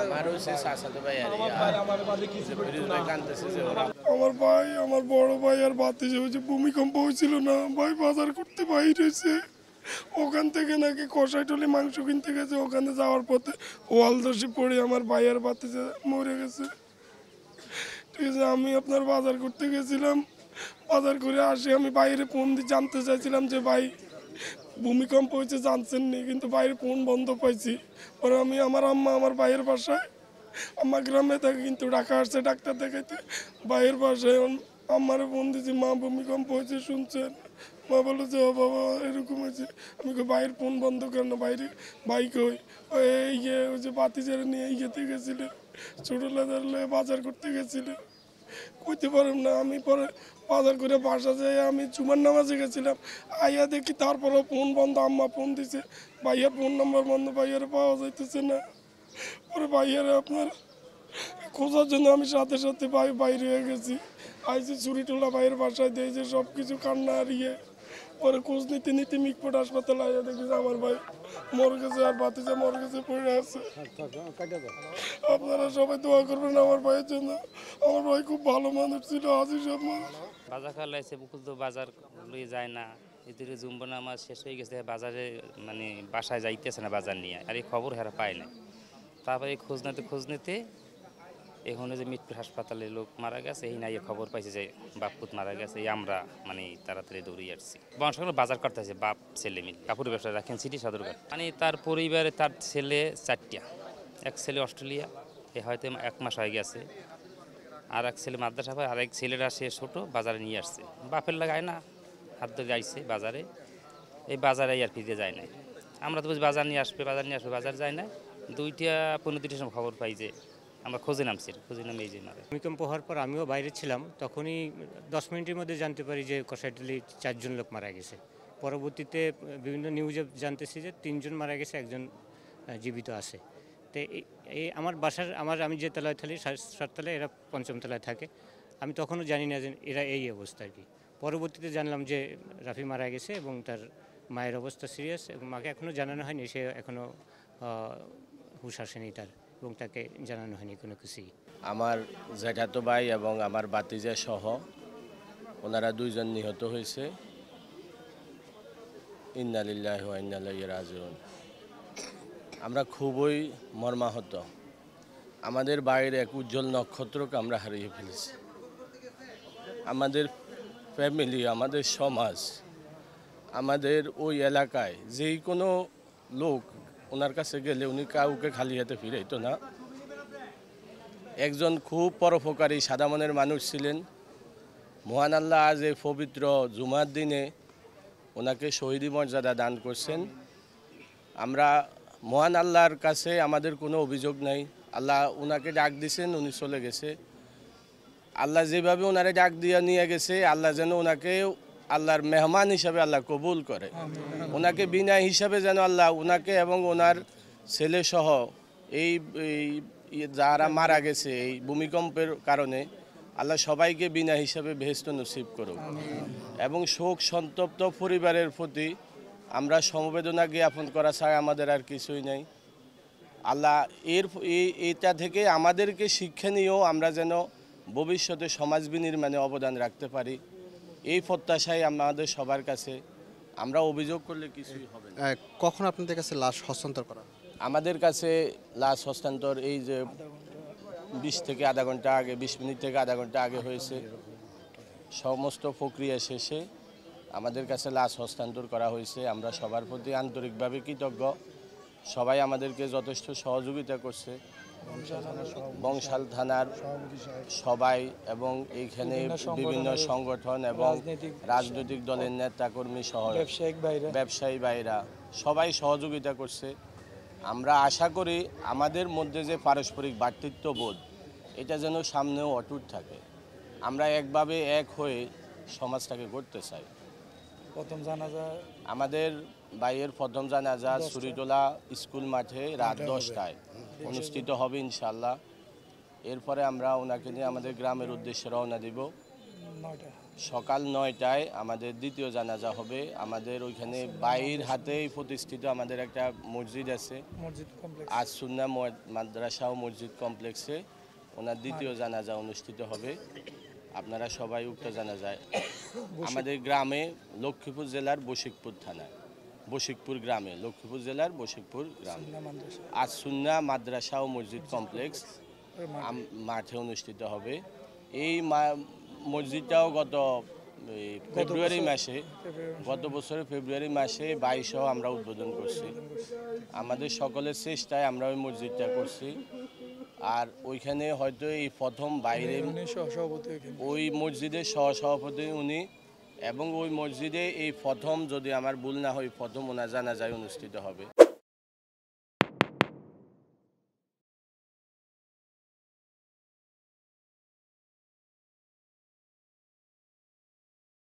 আমার হচ্ছে চাচাতো ভাই আর কানতেছে যে ওরা আমার ভাই, আমার বড় ভাই আর ভাতিজা হচ্ছে ভূমিকম্প হয়েছিল না, ভাই বাজার করতে বাইর হয়েছে। ওখান থেকে নাকি কষাইটলি মাংস কিনতে গেছে, ওখানে যাওয়ার পথে ওয়াল ধসে পড়ে আমার ভাই আর ভাতিজা মরে গেছে। ঠিক আছে, আমি আপনার বাজার করতে গেছিলাম, বাজার করে আসি আমি বাইরে ফোন দিয়ে জানতে চাইছিলাম যে ভাই ভূমিকম্প হয়েছে জানছেন নি, কিন্তু বাইরে ফোন বন্ধ পাইছি। পরে আমি আমার আম্মা আমার ভাইয়ের বাসায়, আম্মা গ্রামে থাকে কিন্তু ঢাকা আসছে ডাক্তার দেখাইতে, ভাইয়ের বাসায় আম্মারে ফোন দিয়েছি, মা ভূমিকম্প হয়েছে শুনছেন? মা বলে যে ও বাবা এরকম হয়েছে। আমি বাইরের ফোন বন্ধ করেন, বাইরে বাইক ওই ওই যে বাতিজারে নিয়ে ইয়েতে গেছিল, ছোটলাদার বাজার করতে গেছিল, কইতে পারলাম না। আমি পরে বাজার করে বাসা যাই, আমি জুমার নামাজে গেছিলাম, আইয়া দেখি তারপরে ফোন বন্ধ। আম্মা ফোন দিছে, ভাইয়ার ফোন নাম্বার বন্ধ, ভাইয়ারে পাওয়া যাইতেছে না। পরে ভাইয়ারে আপনার খোঁজার জন্য আমি সাথে সাথে বাইরে হয়ে গেছি, আইসি চুরিটোলা ভাইয়ের বাসায় দিয়ে যে সব কিছু কান্না হারিয়ে পরে খোঁজ নিতে নিতে মিটফোর্ড হাসপাতালে আইয়া দেখি যে আমার ভাই মরে গেছে আর বাতিজা মরে গেছে, পড়ে আছে। আপনারা সবাই দোয়া করবেন আমার ভাইয়ের জন্য। আমার ভাই খুব ভালো মানুষ ছিল, আজিজ সব মানুষ। বাজার খাওয়া লাগছে বুকুল তো বাজার লই যায় না, এদিকে জুম্ব নামাজ শেষ হয়ে গেছে, বাজারে মানে বাসায় যাইতেছে না বাজার নিয়ে, আর এই খবর হেরা পায় না। তারপরে খোঁজ নিতে এখন যে মিটপুর হাসপাতালে লোক মারা গেছে, এই নাই খবর পাইছে যে বাপুত মারা গেছে, এই আমরা মানে তাড়াতাড়ি দৌড়িয়ে আসছি। বংশালে বাজার করতে আছে বাপ ছেলে মিলে, কাপড়ের ব্যবসা রাখেন সিটি সদরঘাট। মানে তার পরিবারে তার ছেলে 4টা, এক ছেলে অস্ট্রেলিয়া, এ হয়তো 1 মাস হয়ে গেছে, আর এক ছেলে মাদ্রাসা পায়, আর এক ছেলেরা সে ছোটো বাজারে নিয়ে আসছে, বাপের লাগায় না হাত ধরে আইছে বাজারে, এই বাজারে আর ফিরে যায় না। আমরা তো বুঝি বাজার নিয়ে আসবে বাজার যায় না। 2টা-15 সময় খবর পাই যে আমরা খোঁজে নামছি, এই যে মারা। ভূমিকম্প হওয়ার পর আমিও বাইরে ছিলাম, তখনই 10 মিনিটের মধ্যে জানতে পারি যে কষাইটুলি 4 জন লোক মারা গেছে। পরবর্তীতে বিভিন্ন নিউজে জানতেছি যে 3 জন মারা গেছে, একজন জীবিত আছে। তো এই আমি যে তলায় থাকি 7 তলায়, এরা 5ম তলায় থাকে। আমি তখনও জানি না যে এরা এই অবস্থা আর কি। পরবর্তীতে জানলাম যে রাফি মারা গেছে এবং তার মায়ের অবস্থা সিরিয়াস, এবং মাকে এখনও জানানো হয়নি, সে এখনও হুঁশ আসেনি তার, এবং তাকে জানানো হয়নি কোনো কিছুই। আমার জ্যাঠাতো ভাই এবং আমার ভাতিজা সহ ওনারা 2 জন নিহত হয়েছে। ইন্না লিল্লাহি ওয়া ইন্না ইলাইহি রাজিউন। আমরা খুবই মর্মাহত। আমাদের বাইরে এক উজ্জ্বল নক্ষত্রকে আমরা হারিয়ে ফেলেছি। আমাদের ফ্যামিলি, আমাদের সমাজ, আমাদের ওই এলাকায় যেই কোনো লোক ওনার কাছে গেলে উনি কাউকে খালি হাতে ফিরাইতো না। একজন খুব পরোপকারী সাদা মনের মানুষ ছিলেন। মহান আল্লাহ আজ এই পবিত্র জুমার দিনে ওনাকে শহীদি মর্যাদা দান করছেন। আমরা মহান আল্লাহর কাছে আমাদের কোনো অভিযোগ নাই। আল্লাহ ওনাকে ডাক দিয়েছেন, উনি চলে গেছে। আল্লাহ যেভাবে ওনারে ডাক দিয়ে নিয়ে গেছে, আল্লাহ যেন ওনাকে আল্লাহর মেহমান হিসাবে আল্লাহ কবুল করে। ওনাকে বিনয় হিসাবে যেন আল্লাহ ওনাকে এবং ওনার ছেলে সহ এই যারা মারা গেছে এই ভূমিকম্পের কারণে, আল্লাহ সবাইকে বিনয় হিসাবে বেহেশত নসিব করুক। এবং শোক সন্তপ্ত পরিবারের প্রতি আমরা সমবেদনা জ্ঞাপন করা ছাড়া আমাদের আর কিছুই নেই। আল্লাহ এটা থেকে আমাদেরকে শিক্ষা নিয়েও আমরা যেন ভবিষ্যতে সমাজ বিনির্মাণে অবদান রাখতে পারি, এই প্রত্যাশাই আমাদের সবার কাছে। আমরা অভিযোগ করলে কিছুই হবে না। কখন আপনাদের কাছে লাশ হস্তান্তর করা? আমাদের কাছে লাশ হস্তান্তর এই যে 20 থেকে আধা ঘন্টা আগে, 20 মিনিট থেকে আধা ঘন্টা আগে হয়েছে। সমস্ত প্রক্রিয়া শেষে আমাদের কাছে লাশ হস্তান্তর করা হয়েছে। আমরা সবার প্রতি আন্তরিকভাবে কৃতজ্ঞ। সবাই আমাদেরকে যথেষ্ট সহযোগিতা করছে, বংশাল থানার সবাই এবং এইখানে বিভিন্ন সংগঠন এবং রাজনৈতিক দলের নেতাকর্মী সহ ব্যবসায়ী ভাইরা সবাই সহযোগিতা করছে। আমরা আশা করি আমাদের মধ্যে যে পারস্পরিক ভ্রাতৃত্ববোধ, এটা যেন সামনেও অটুট থাকে। আমরা একভাবে এক হয়ে সমাজটাকে গড়তে চাই। প্রথম জানাজা আমাদের ভাইয়ের প্রথম জানাজা চুরিটোলা স্কুল মাঠে রাত 10টায় অনুষ্ঠিত হবে ইনশাল্লাহ। এরপরে আমরা ওনাকে নিয়ে আমাদের গ্রামের উদ্দেশ্যে রওনা দিব সকাল 9টায় আমাদের দ্বিতীয় জানাজা হবে। আমাদের ওইখানে বাইর হাতেই প্রতিষ্ঠিত আমাদের একটা মসজিদ আছে, আজ সুন্নাহ মাদ্রাসা ও মসজিদ কমপ্লেক্সে ওনার দ্বিতীয় জানাজা অনুষ্ঠিত হবে। আপনারা সবাই উক্ত জানাজায় আমাদের গ্রামে, লক্ষ্মীপুর জেলার বশিকপুর থানায়, বশিকপুর গ্রামে, লক্ষ্মীপুর জেলার বশিকপুর গ্রামে আজ সুন্নাহ মাদ্রাসা ও মসজিদ কমপ্লেক্স মাঠে অনুষ্ঠিত হবে। এই মসজিদটাও গত বছরের ফেব্রুয়ারি মাসে 22 আমরা উদ্বোধন করছি। আমাদের সকলের চেষ্টায় আমরা ওই মসজিদটা করছি। আর ওইখানে হয়তো এই প্রথম বাইরে ওই মসজিদের সহসভাপতি উনি, এবং ওই মসজিদে এই প্রথম, যদি আমার ভুল না হয়, প্রথম ওনার জানাজা অনুষ্ঠিত হবে।